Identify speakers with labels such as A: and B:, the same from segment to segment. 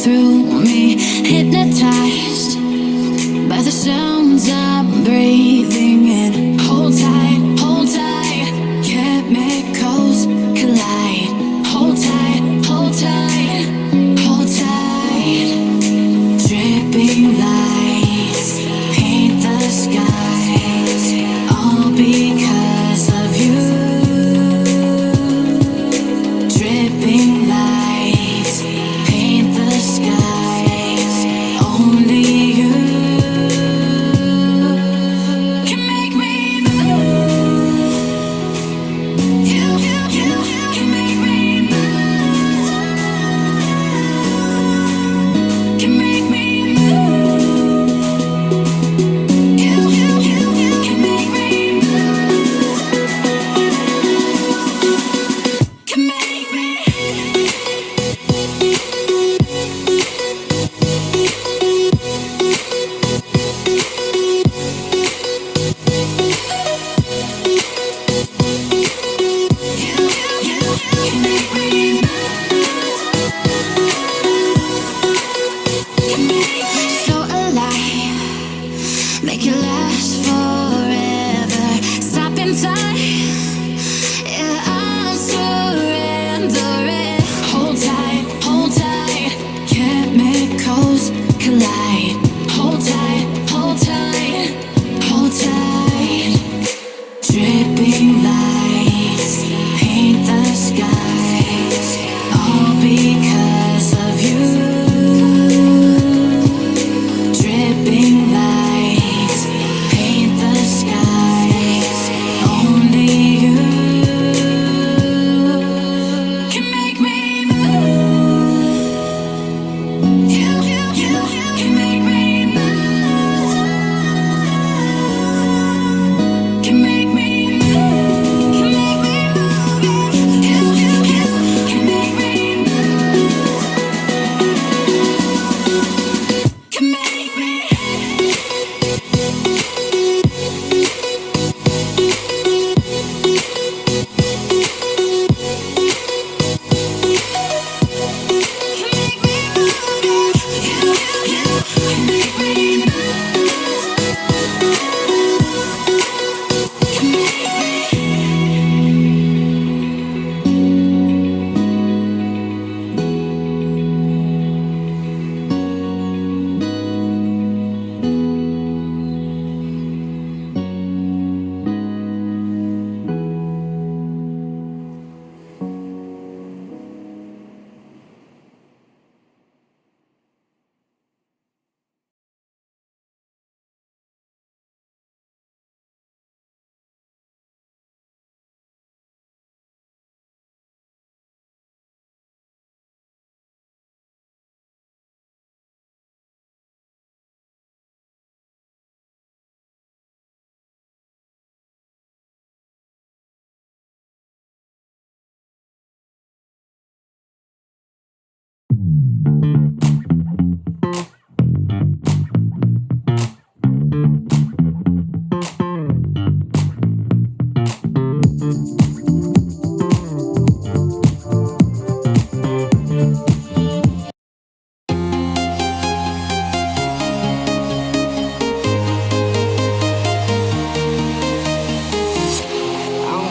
A: through me, hypnotized by the sounds I'm breathing in. Hold tight, chemicals collide. Hold tight, hold tight, hold tight. Dripping lights paint the skies, all because of you. Dripping lights paint the skies, only you can make me move. You can make me move. Can make me move. You can make me move. Can make me. So alive, make it last forever. Stop in time, yeah, I'm surrendering. Hold tight, chemicals collide. Hold tight, hold tight, hold tight. Dripping lights paint the skies, all because of you. Dripping lights paint the skies, only you can make me move. You can make me move. Can make me move. Can make me move. You can make me move. Can make me.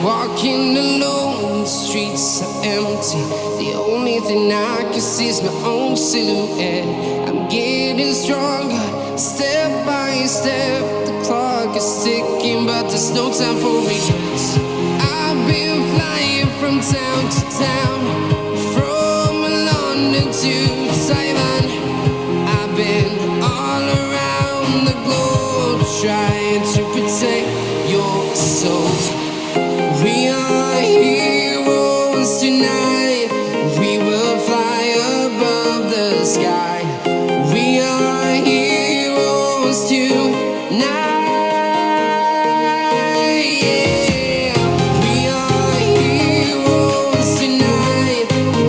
B: Walking alone, the streets are empty. The only thing I can see is my own silhouette. I'm getting stronger, step by step. The clock is ticking, but there's no time for regrets. I've been flying from town to town, from London to Taiwan. I've been all around the globe, trying to protect your soul. We are heroes tonight. We will fly above the sky. We are heroes tonight. Yeah. We are heroes tonight.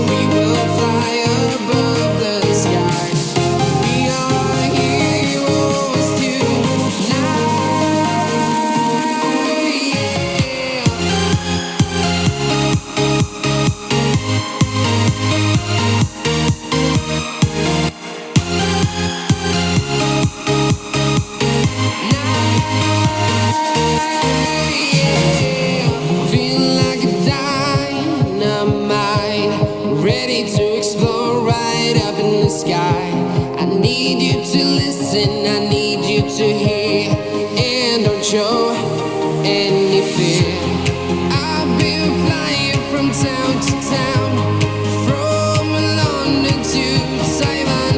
B: We will fly above the sky. We are heroes tonight. Yeah. Feel like a dynamite, ready to explode right up in the sky. I need you to listen, I need you to hear, and don't show any fear. I've been flying from town to town, from London to Taiwan.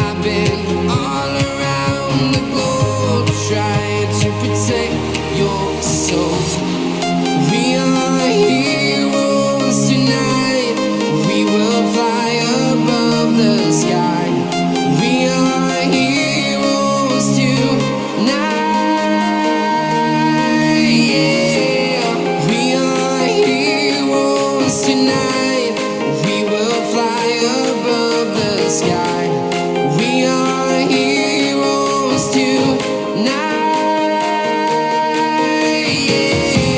B: I've been all around the globe trying to protect your soul. We are heroes tonight. We will fly above the sky. We are heroes tonight. Yeah. We are heroes tonight. We will fly above the sky. We are heroes tonight. Yeah.